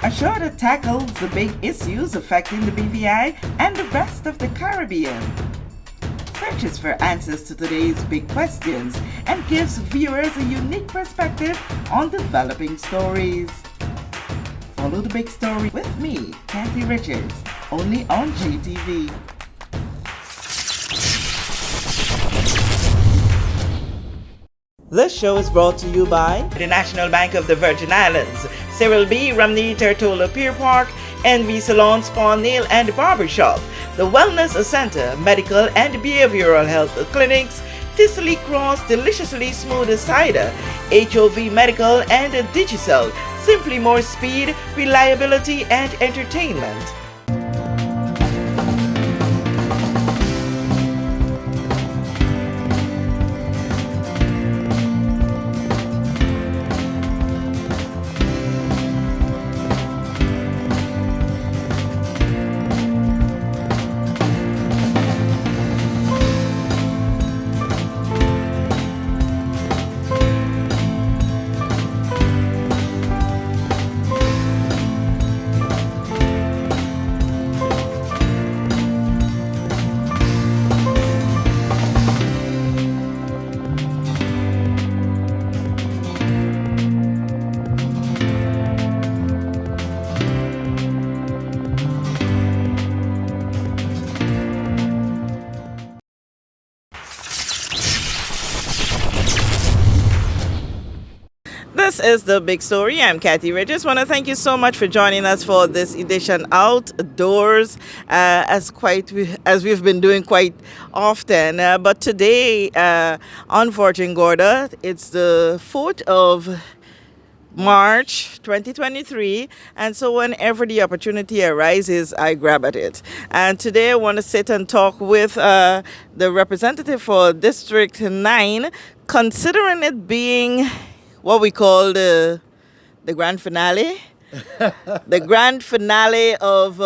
A show that tackles the big issues affecting the BVI and the rest of the Caribbean. Searches for answers to today's big questions and gives viewers a unique perspective on developing stories. Follow the big story with me, Kathy Richards, only on JTV. This show is brought to you by the National Bank of the Virgin Islands, Cyril B. Ramney Tertola Pier Park, NV Salon Spa Nail and Barbershop, the Wellness Center, Medical and Behavioral Health Clinics, Ticely Cross Deliciously Smooth Cider, HOV Medical and Digicel, simply more speed, reliability and entertainment. This is The Big Story. I'm Kathy Richards. Want to thank you so much for joining us for this edition outdoors, as we've been doing quite often. But today on Virgin Gorda, it's the 4th of March 2023, and so whenever the opportunity arises, I grab at it. And today I want to sit and talk with the representative for District 9, considering it being what we call the grand finale. The grand finale of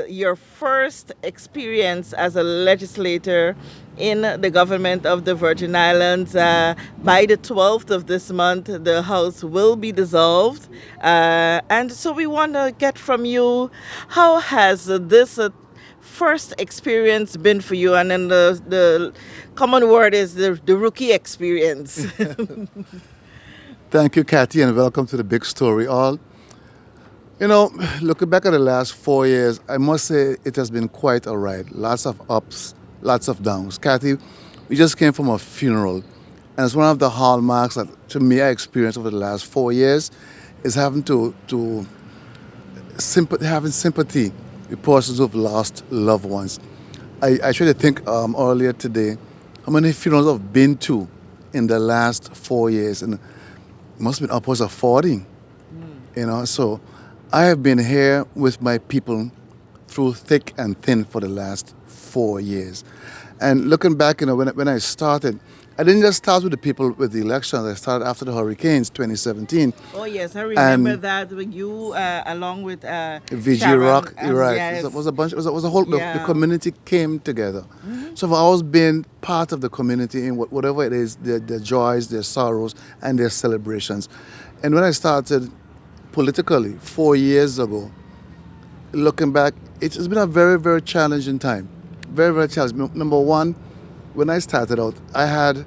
your first experience as a legislator in the government of the Virgin Islands. By the 12th of this month, the House will be dissolved. And so we want to get from you, how has this first experience been for you? And then the common word is the rookie experience. Thank you, Kathy, and welcome to The Big Story. All, looking back at the last 4 years, I must say it has been quite a ride. Lots of ups, lots of downs. Kathy, we just came from a funeral, and it's one of the hallmarks that, to me, I experienced over the last 4 years, is having having sympathy with persons who've lost loved ones. I tried to think earlier today how many funerals I've been to in the last 4 years, and must have been upwards of 40, So I have been here with my people through thick and thin for the last 4 years. And looking back, when I started, I didn't just start with the people with the elections. I started after the hurricanes, 2017. Oh, yes, I remember that with you, along with VG Sharon, Rock, right. Yes. It was a bunch, it was a whole, Yeah. the community came together. Mm-hmm. So I've always been part of the community in whatever it is, their joys, their sorrows, and their celebrations. And when I started politically 4 years ago, looking back, it's been a very, very challenging time. Very, very challenging. Number one, when I started out, I had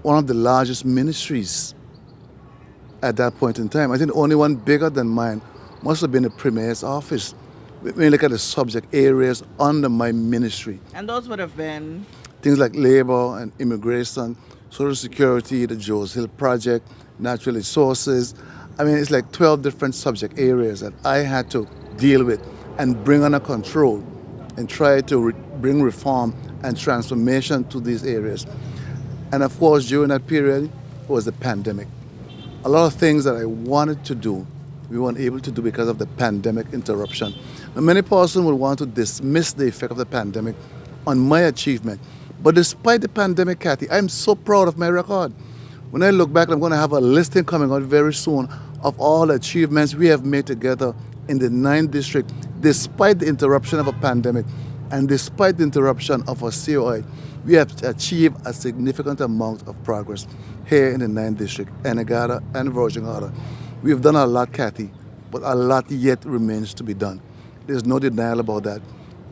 one of the largest ministries at that point in time. I think the only one bigger than mine must have been the Premier's office. When you look at the subject areas under my ministry. And those would have been? Things like labor and immigration, social security, the Joes Hill Project, natural resources. I mean, it's like 12 different subject areas that I had to deal with and bring under control and try to bring reform and transformation to these areas. And of course, during that period was the pandemic. A lot of things that I wanted to do, we weren't able to do because of the pandemic interruption. Now, many persons will want to dismiss the effect of the pandemic on my achievement. But despite the pandemic, Kathy, I'm so proud of my record. When I look back, I'm going to have a listing coming out very soon of all the achievements we have made together in the 9th district, despite the interruption of a pandemic and despite the interruption of a COI. We have achieved a significant amount of progress here in the 9th district, Anegada and Virgin Gorda. We have done a lot, Kathy, but a lot yet remains to be done. There's no denial about that.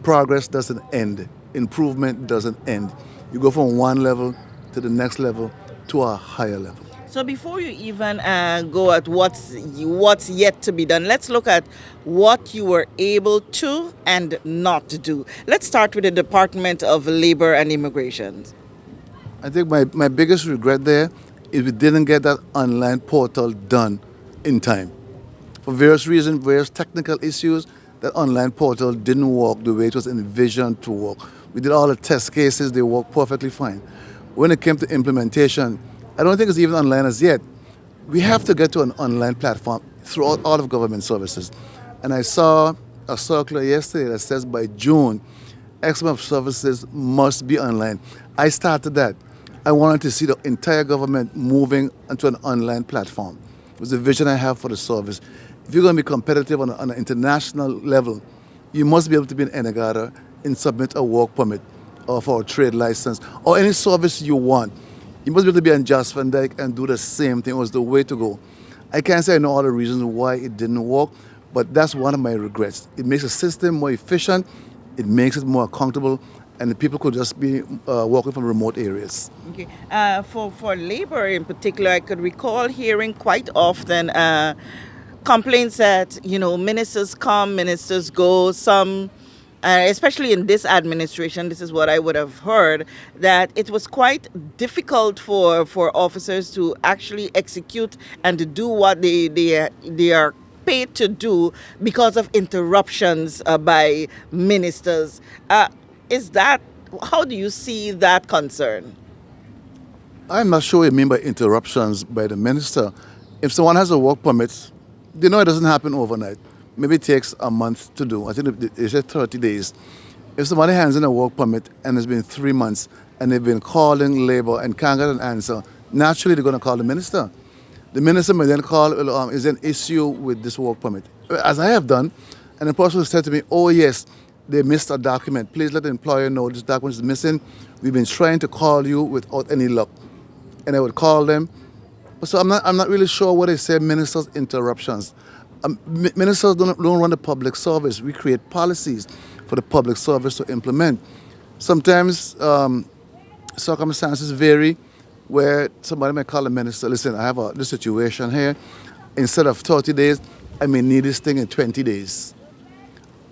Progress doesn't end. Improvement doesn't end. You go from one level to the next level to a higher level. So before you even go at what's yet to be done, let's look at what you were able to and not to do. Let's start with the Department of Labor and Immigration. I think my biggest regret there is we didn't get that online portal done in time. For various reasons, various technical issues, that online portal didn't work the way it was envisioned to work. We did all the test cases, they worked perfectly fine. When it came to implementation, I don't think it's even online as yet. We have to get to an online platform throughout all of government services. And I saw a circular yesterday that says by June, X amount of services must be online. I started that. I wanted to see the entire government moving onto an online platform. It was the vision I have for the service. If you're going to be competitive on an international level, you must be able to be an Enegada and submit a work permit or for a trade license or any service you want. You must be able to be on Jahphix and do the same thing. It was the way to go. I can't say I know all the reasons why it didn't work, but that's one of my regrets. It makes the system more efficient, it makes it more accountable, and the people could just be working from remote areas. Okay. For labor in particular, I could recall hearing quite often complaints that ministers come, ministers go. Some, especially in this administration, this is what I would have heard, that it was quite difficult for officers to actually execute and to do what they are paid to do because of interruptions by ministers. Is that How do you see that concern? I'm not sure what you mean by interruptions by the minister. If someone has a work permit, they know it doesn't happen overnight. Maybe it takes a month to do. I think they said 30 days. If somebody hands in a work permit and it's been 3 months and they've been calling labor and can't get an answer, naturally they're going to call the minister. The minister may then call, is there an issue with this work permit? As I have done, and the person said to me, oh yes, they missed a document. Please let the employer know this document is missing. We've been trying to call you without any luck. And I would call them. So I'm not really sure what they say, ministers' interruptions. Ministers don't run the public service. We create policies for the public service to implement. Sometimes circumstances vary where somebody may call the minister, listen, I have this situation here. Instead of 30 days, I may need this thing in 20 days.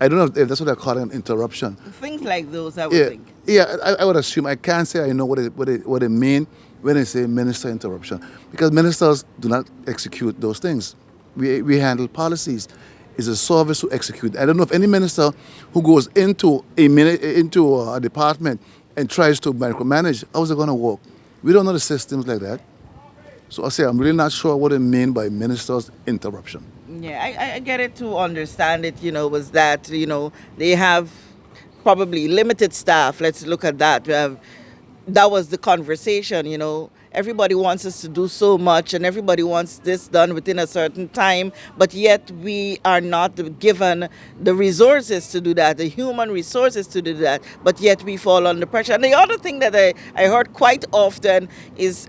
I don't know if that's what they're calling an interruption. Things like those, I would think. Yeah, I would assume. I can't say I know what they mean when they say minister interruption, because ministers do not execute those things. We handle policies. It's a service to execute. I don't know of any minister who goes into a department and tries to micromanage. How's it going to work? We don't know the systems like that. So I say I'm really not sure what they mean by ministers interruption. Yeah, I get it. To understand it, was that, they have probably limited staff. Let's look at that. That was the conversation, Everybody wants us to do so much and everybody wants this done within a certain time, but yet we are not given the resources to do that, the human resources to do that, but yet we fall under pressure. And the other thing that I heard quite often is,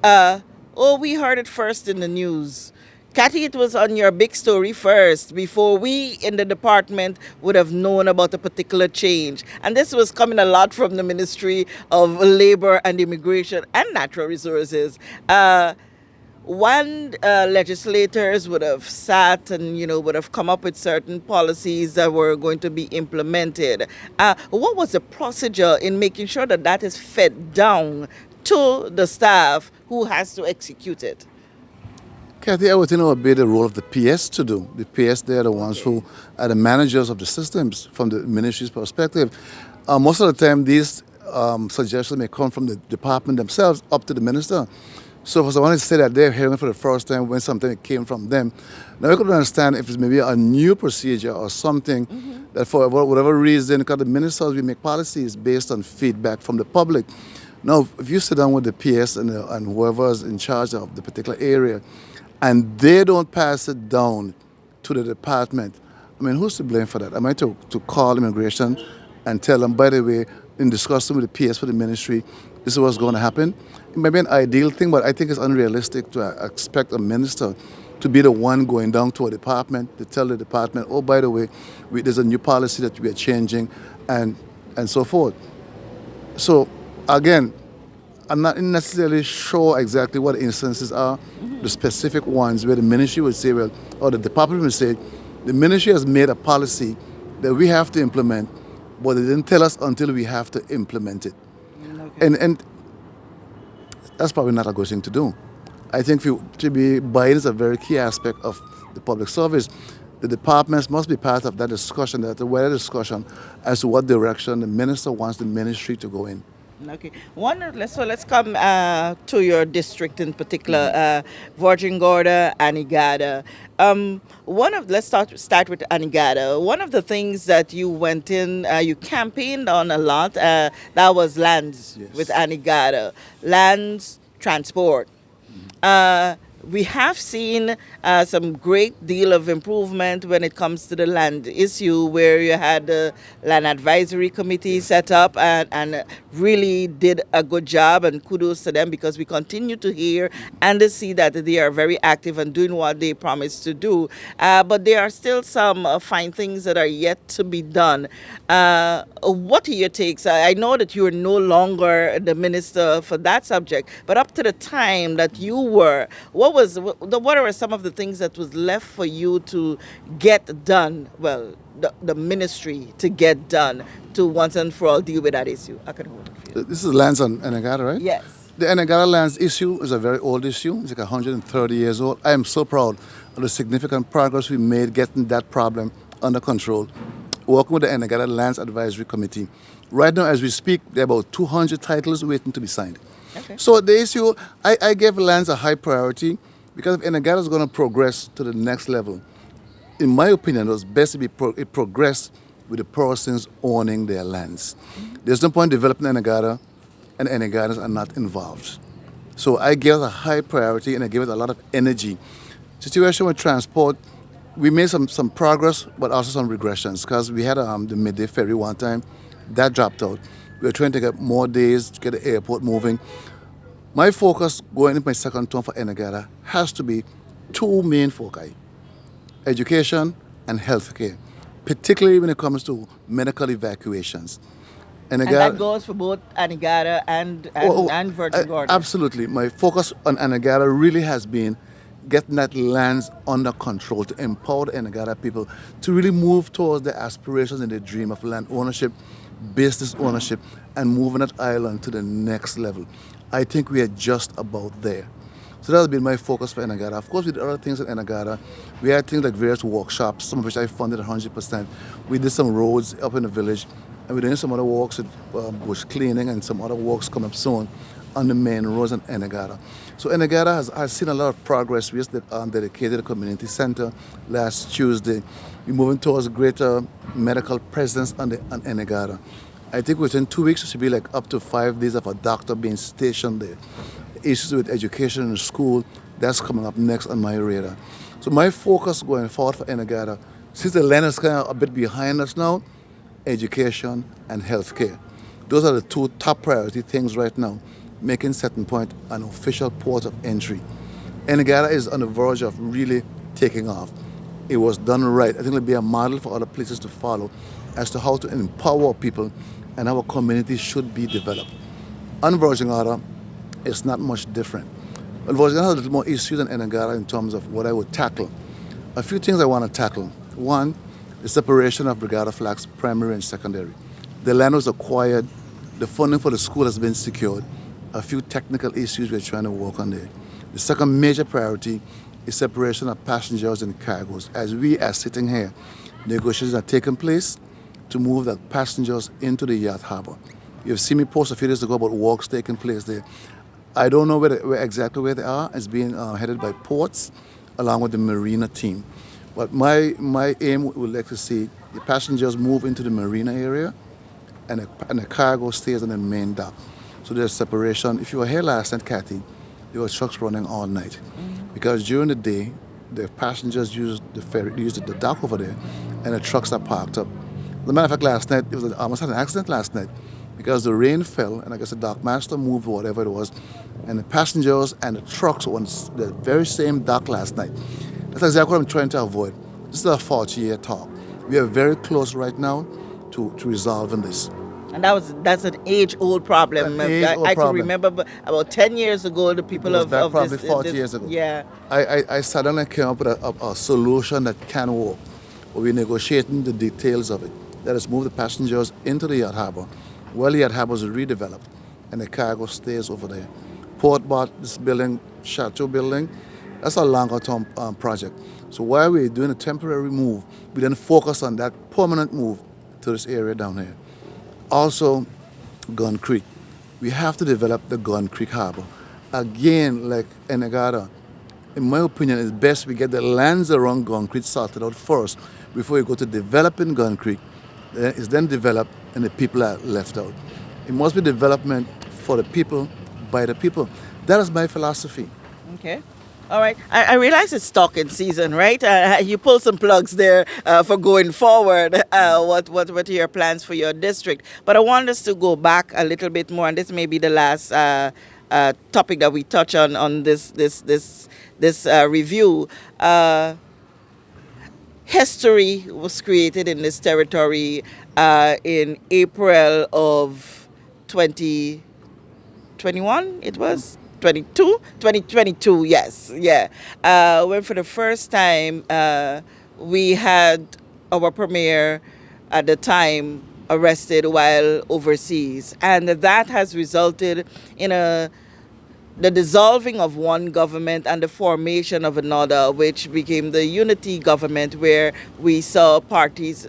we heard it first in the news. Kathy, it was on your big story first before we in the department would have known about a particular change. And this was coming a lot from the Ministry of Labor and Immigration and Natural Resources. When legislators would have sat and, would have come up with certain policies that were going to be implemented, what was the procedure in making sure that that is fed down to the staff who has to execute it? Kathy, I would think it would be the role of the PS to do. The PS, they are the ones who are the managers of the systems from the ministry's perspective. Most of the time, these suggestions may come from the department themselves up to the minister. So for someone to say that they're hearing for the first time when something came from them, now we could understand if it's maybe a new procedure or something that for whatever reason, because the ministers, we make policies based on feedback from the public. Now, if you sit down with the PS and whoever's in charge of the particular area, and they don't pass it down to the department, I mean, who's to blame for that? Am I to call immigration and tell them, by the way, in discussing with the PS for the ministry, this is what's going to happen? It might be an ideal thing, but I think it's unrealistic to expect a minister to be the one going down to a department to tell the department, oh, by the way, there's a new policy that we are changing, and so forth. So again, I'm not necessarily sure exactly what instances are, the specific ones where the ministry would say, well, or the department would say, the ministry has made a policy that we have to implement, but they didn't tell us until we have to implement it. Okay. And that's probably not a good thing to do. I think to be buy-in is a very key aspect of the public service. The departments must be part of that discussion, that wider discussion as to what direction the minister wants the ministry to go in. Okay. Let's come to your district in particular, Virgin Gorda, Anegada. Let's start with Anegada. One of the things that you went in, you campaigned on a lot. That was lands with Yes. Anegada, lands transport. Uh, we have seen some great deal of improvement when it comes to the land issue, where you had the land advisory committee set up and really did a good job, and kudos to them, because we continue to hear and to see that they are very active and doing what they promised to do. But there are still some fine things that are yet to be done. What are your takes? I know that you are no longer the minister for that subject, but up to the time that you were, what are some of the things that was left for you to get done? Well, the ministry to get done to once and for all deal with that issue. I can hold it for you. This is lands on Anegada, right? Yes. The Anegada lands issue is a very old issue. It's like 130 years old. I am so proud of the significant progress we made getting that problem under control, working with the Anegada Lands Advisory Committee. Right now, as we speak, there are about 200 titles waiting to be signed. Okay. So the issue, I gave lands a high priority because if Anegada is going to progress to the next level, in my opinion, it was best to be it progressed with the persons owning their lands. There's no point developing Anegada and Anegadans are not involved. So I gave it a high priority and I gave it a lot of energy. Situation with transport, we made some progress, but also some regressions because we had the midday ferry one time. That dropped out. We were trying to get more days to get the airport moving. My focus going into my second term for Anegada has to be two main foci: education and healthcare, particularly when it comes to medical evacuations. And that goes for both Anegada and Virgin Gorda. Absolutely. My focus on Anegada really has been getting that lands under control to empower the Anegada people to really move towards their aspirations and their dream of land ownership, business ownership, and moving that island to the next level. I think we are just about there. So that has been my focus for Anegada. Of course, we did other things at Anegada. We had things like various workshops, some of which I funded 100%. We did some roads up in the village, and we're doing some other works with bush cleaning and some other works coming up soon on the main roads in Anegada. So Anegada has seen a lot of progress. We just dedicated a community center last Tuesday. We're moving towards greater medical presence on Anegada. I think within 2 weeks, it should be like up to 5 days of a doctor being stationed there. Issues with education in school, that's coming up next on my radar. So my focus going forward for Anegada, since the land is kind of a bit behind us now, education and healthcare. Those are the two top priority things right now, making Setting Point an official port of entry. Anegada is on the verge of really taking off. It was done right. I think it'll be a model for other places to follow as to how to empower people and how a community should be developed. On Virgin Gorda, it's not much different. But Virgin Gorda has a little more issues than Anegada in terms of what I would tackle. A few things I want to tackle. One, the separation of Brigada Flats primary and secondary. The land was acquired, the funding for the school has been secured. A few technical issues we're trying to work on there. The second major priority is separation of passengers and cargoes. As we are sitting here, negotiations are taking place to move the passengers into the yacht harbor. You've seen me post a few days ago about works taking place there. I don't know exactly where they are. It's being headed by ports along with the marina team. But my aim would like to see the passengers move into the marina area and the cargo stays on the main dock. So there's separation. If you were here last night, Kathy, there were trucks running all night. Because during the day, the passengers used the ferry, used the dock over there, and the trucks are parked up. As a matter of fact, last night, almost had an accident last night because the rain fell, and I guess the dock master moved whatever it was, and the passengers and the trucks were on the very same dock last night. That's exactly what I'm trying to avoid. This is a 40-year talk. We are very close right now to resolving this. And that's an age-old An problem. age-old I could problem. remember about 10 years ago, the It people goes back of probably this 40 years ago. yeah. I sat down and came up with a solution that can work. But we're negotiating the details of it. Let us move the passengers into the yacht harbor. Well, the yacht harbor is redeveloped and the cargo stays over there. Port bought this building, Chateau building. That's a longer term project. So while we're doing a temporary move, we then focus on that permanent move to this area down here. Also, Gun Creek. We have to develop the Gun Creek Harbor. Again, like Enegada, in my opinion, it's best we get the lands around Gun Creek sorted out first before we go to developing Gun Creek. It's then developed and the people are left out. It must be development for the people, by the people. That is my philosophy. Okay. All right. I realize it's stocking season, right? You pull some plugs there for going forward. What are your plans for your district? But I want us to go back a little bit more, and this may be the last topic that we touch on this review. History was created in this territory in April of 2021. It was 2022. Yes, yeah. When for the first time we had our premier at the time arrested while overseas, and that has resulted in the dissolving of one government and the formation of another, which became the unity government, where we saw parties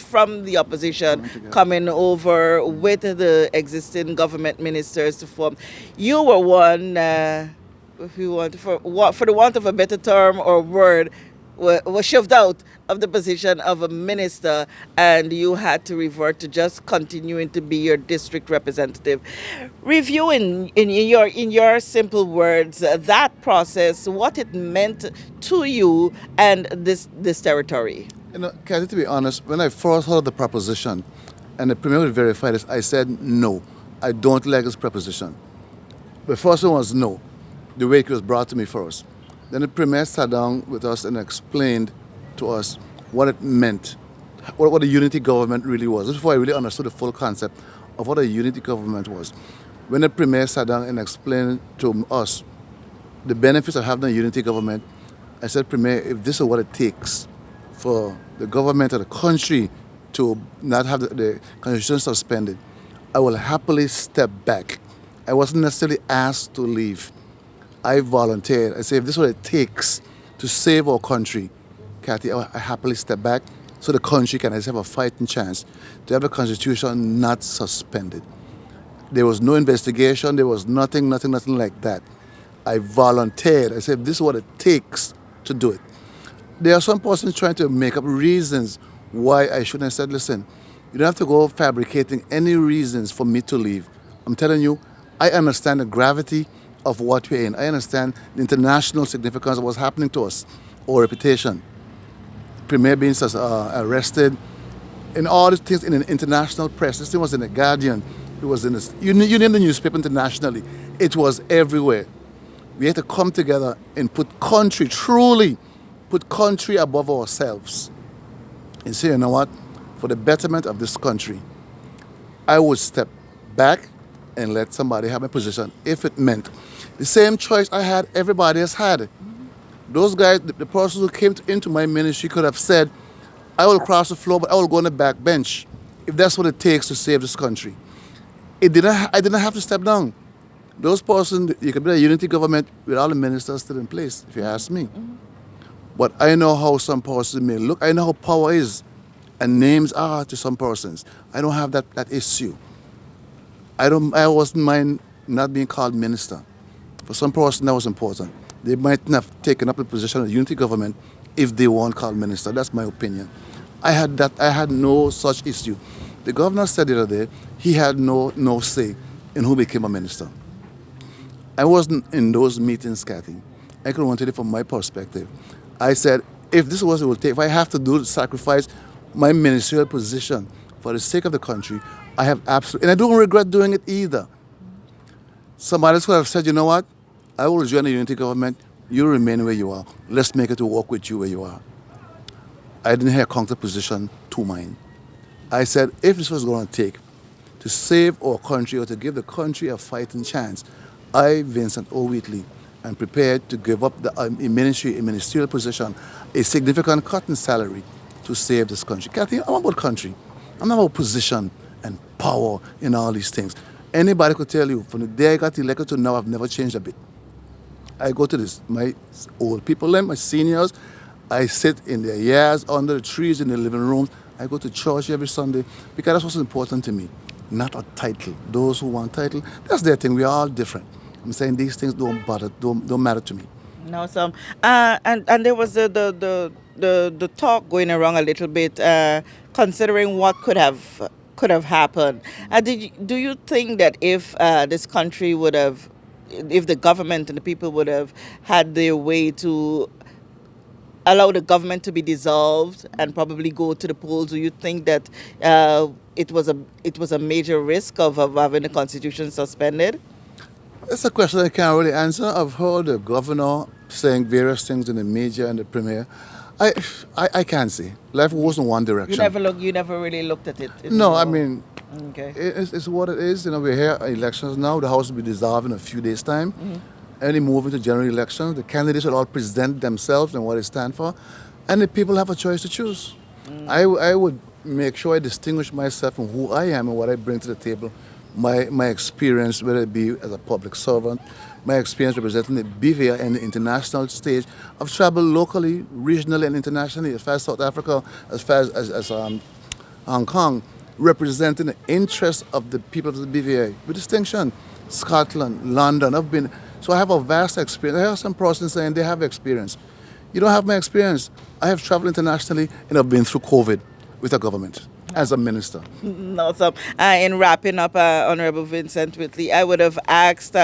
from the opposition coming over with the existing government ministers to form. You were one, if you want, for the want of a better term or word, was shoved out of the position of a minister, and you had to revert to just continuing to be your district representative. Review in your simple words that process, what it meant to you and this territory. You know, Kathy, to be honest, when I first heard the proposition and the premier would verify this, I said no. I don't like this proposition. The first one was no, the way it was brought to me first. Then the premier sat down with us and explained to us what it meant, what a unity government really was. This is before I really understood the full concept of what a unity government was. When the premier sat down and explained to us the benefits of having a unity government, I said, Premier, if this is what it takes for the government of the country to not have the constitution suspended, I will happily step back. I wasn't necessarily asked to leave. I volunteered. I said, if this is what it takes to save our country, Kathy, I happily step back so the country can at least have a fighting chance to have the constitution not suspended. There was no investigation. There was nothing like that. I volunteered. I said, this is what it takes to do it. There are some persons trying to make up reasons why I shouldn't have said, listen, you don't have to go fabricating any reasons for me to leave. I'm telling you, I understand the gravity of what we're in. I understand the international significance of what's happening to us, our reputation. Premier being arrested, and all these things in an international press. This thing was in the Guardian. It was in this. You name the newspaper internationally. It was everywhere. We had to come together and truly put country above ourselves. And say, you know what? For the betterment of this country, I would step back and let somebody have a position if it meant. The same choice I had, everybody else had. Those guys, the person who came into my ministry could have said, I will cross the floor, but I will go on the back bench if that's what it takes to save this country. I didn't have to step down. Those persons, you could be a unity government with all the ministers still in place, if you ask me. But I know how some persons may look. I know how power is and names are to some persons. I don't have that issue. I wasn't mind not being called minister. For some person that was important. They might not have taken up the position of unity government if they weren't called minister. That's my opinion. I had no such issue. The governor said the other day he had no say in who became a minister. I wasn't in those meetings, Kathy. I can only tell you from my perspective. I said, if this is what it will take, if I have to sacrifice my ministerial position for the sake of the country, I have absolutely, and I don't regret doing it either. Somebody else could have said, you know what? I will join the unity government You remain where you are. Let's make it to work with you where you are. I didn't have counterposition to mine. I said, if this was going to take to save our country or to give the country a fighting chance, I, Vincent O. Wheatley, am prepared to give up a ministerial position, a significant cut in salary to save this country. Kathy, I'm about country. I'm not about position and power in all these things. Anybody could tell you, from the day I got elected to now, I've never changed a bit. I go to this, my old people, my seniors. I sit in their yards, under the trees, in the living room. I go to church every Sunday because that's what's important to me. Not a title. Those who want title, that's their thing. We are all different. I'm saying these things don't matter to me. No, some and there was the talk going around a little bit, considering what could have happened. Do you think that if this country would have, if the government and the people would have had their way to allow the government to be dissolved and probably go to the polls, do you think that it was a major risk of having the constitution suspended? That's a question I can't really answer. I've heard the governor saying various things in the media and the premier. I, I can't say. Life goes in one direction. You never really looked at it. No, I mean, Okay. it's what it is. We're here at elections now. The House will be dissolved in a few days' time. And they move into general elections. The candidates will all present themselves and what they stand for. And the people have a choice to choose. I would make sure I distinguish myself from who I am and what I bring to the table. My experience, whether it be as a public servant, my experience representing the BVA and the international stage. I've traveled locally, regionally, and internationally, as far as South Africa, as far as Hong Kong, representing the interests of the people of the BVA with distinction. Scotland, London, so I have a vast experience. I have some persons saying they have experience. You don't have my experience. I have traveled internationally and I've been through COVID with a government as a minister. No, so in wrapping up, Honorable Vincent Whitley, I would have asked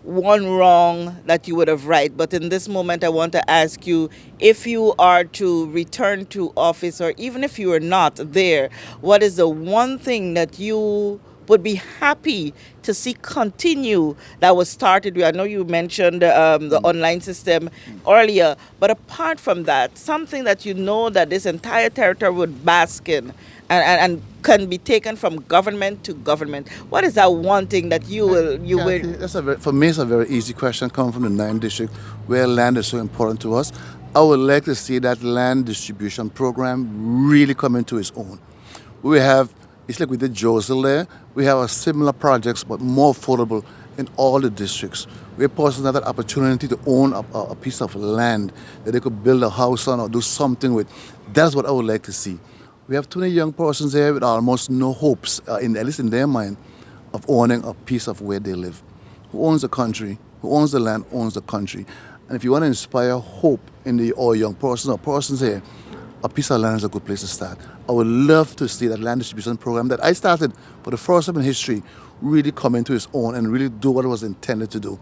one wrong that you would have right. But in this moment, I want to ask you, if you are to return to office, or even if you are not there, what is the one thing that you would be happy to see continue that was started with? I know you mentioned the online system earlier, but apart from that, something that you know that this entire territory would bask in, and can be taken from government to government. What is that one thing that Kathy, for me, it's a very easy question coming from the 9th district where land is so important to us. I would like to see that land distribution program really come into its own. It's like we did Josel there. We have a similar projects, but more affordable in all the districts. We're persons have that opportunity to own a piece of land that they could build a house on or do something with. That's what I would like to see. We have too many young persons here with almost no hopes, at least in their mind, of owning a piece of where they live. Who owns the country? Who owns the land owns the country. And if you want to inspire hope in all young persons or persons here, a piece of land is a good place to start. I would love to see that land distribution program that I started for the first time in history really come into its own and really do what it was intended to do.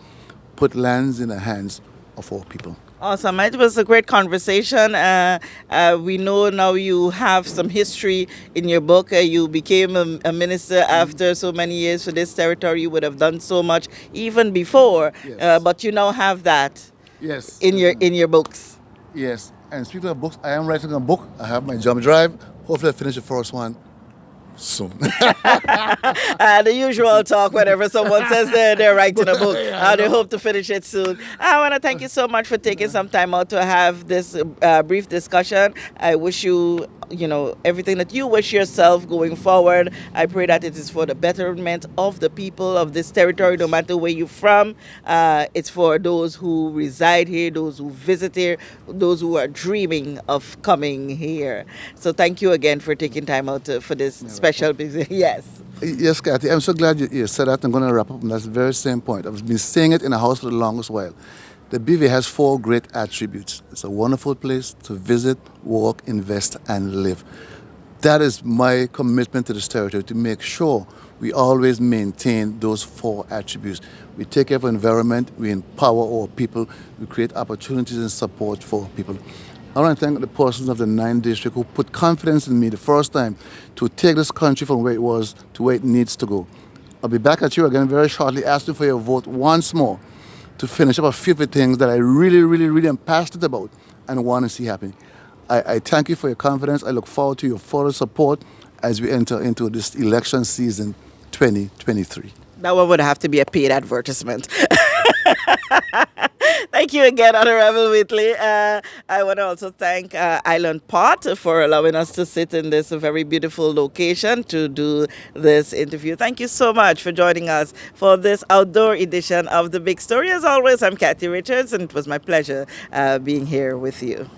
Put lands in the hands of all people. Awesome. It was a great conversation. We know now you have some history in your book. You became a minister after so many years for this territory. You would have done so much even before, Yes. but you now have that Yes. in your books. Yes. And speaking of books, I am writing a book. I have my jump drive. Hopefully I finish the first one soon. The usual talk whenever someone says they're writing a book. They hope to finish it soon. I want to thank you so much for taking some time out to have this brief discussion. I wish you, everything that you wish yourself going forward. I pray that it is for the betterment of the people of this territory, no matter where you're from. It's for those who reside here, those who visit here, those who are dreaming of coming here. So thank you again for taking time out for this special visit. Yes. Yes, Kathy, I'm so glad you said that. I'm going to wrap up on that very same point. I've been saying it in the house for the longest while. The BV has 4 great attributes. It's a wonderful place to visit, work, invest, and live. That is my commitment to this territory, to make sure we always maintain those 4 attributes. We take care of the environment, we empower our people, we create opportunities and support for people. I want to thank the persons of the 9th district who put confidence in me the first time to take this country from where it was to where it needs to go. I'll be back at you again very shortly, asking for your vote once more to finish up a few of the things that I really, really, really am passionate about and want to see happen. I thank you for your confidence. I look forward to your further support as we enter into this election season 2023. That one would have to be a paid advertisement. Thank you again, Honorable Wheatley. I want to also thank Island Pot for allowing us to sit in this very beautiful location to do this interview. Thank you so much for joining us for this outdoor edition of The Big Story. As always, I'm Kathy Richards, and it was my pleasure being here with you.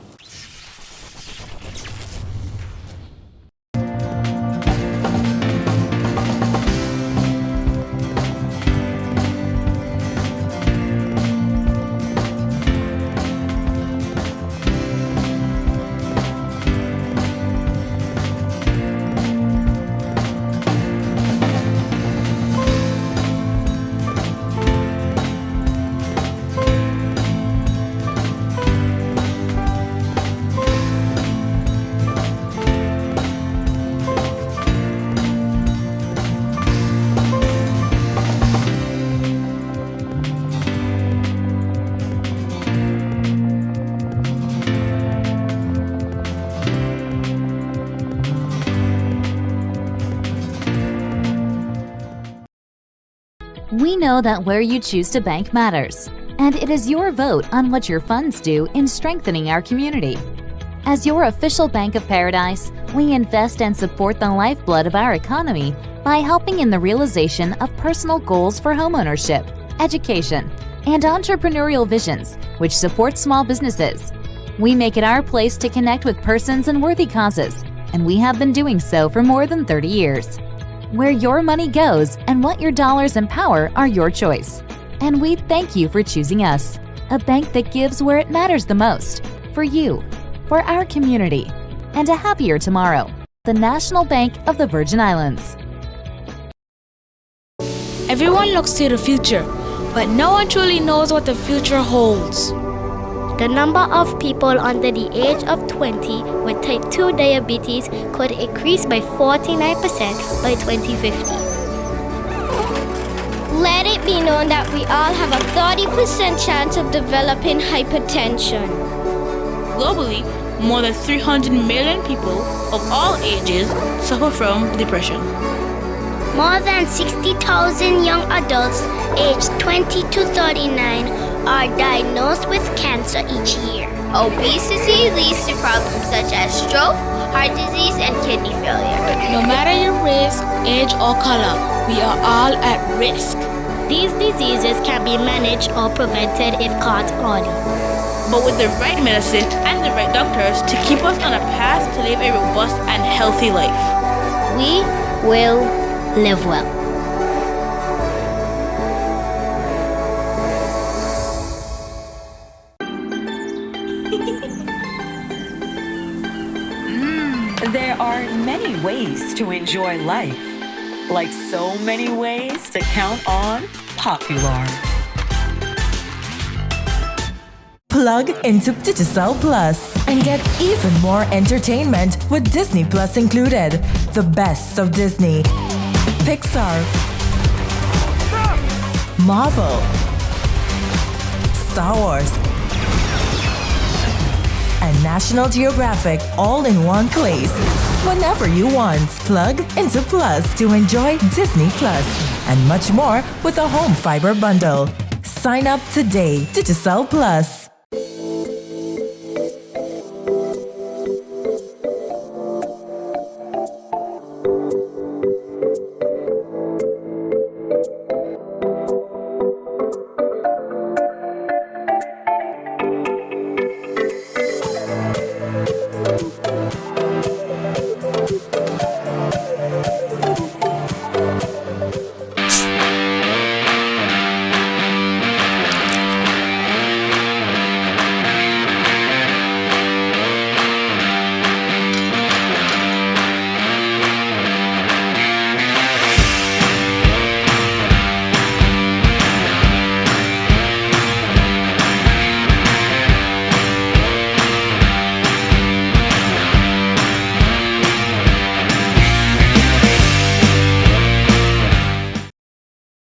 We know that where you choose to bank matters, and it is your vote on what your funds do in strengthening our community. As your official Bank of Paradise, we invest and support the lifeblood of our economy by helping in the realization of personal goals for homeownership, education, and entrepreneurial visions, which support small businesses. We make it our place to connect with persons and worthy causes, and we have been doing so for more than 30 years. Where your money goes and what your dollars empower are your choice. And we thank you for choosing us, a bank that gives where it matters the most, for you, for our community, and a happier tomorrow. The National Bank of the Virgin Islands. Everyone looks to the future, but no one truly knows what the future holds. The number of people under the age of 20 with type 2 diabetes could increase by 49% by 2050. Let it be known that we all have a 30% chance of developing hypertension. Globally, more than 300 million people of all ages suffer from depression. More than 60,000 young adults aged 20 to 39 are diagnosed with cancer each year. Obesity leads to problems such as stroke, heart disease, and kidney failure. No matter your race, age, or color, we are all at risk. These diseases can be managed or prevented if caught early. But with the right medicine and the right doctors to keep us on a path to live a robust and healthy life, we will live well. There are many ways to enjoy life, like so many ways to count on Popular. Plug into Digicel Plus and get even more entertainment with Disney Plus included. The best of Disney, Pixar, Marvel, Star Wars, and National Geographic all in one place. Whenever you want, plug into Plus to enjoy Disney Plus and much more with a home fiber bundle. Sign up today. Digicel Plus.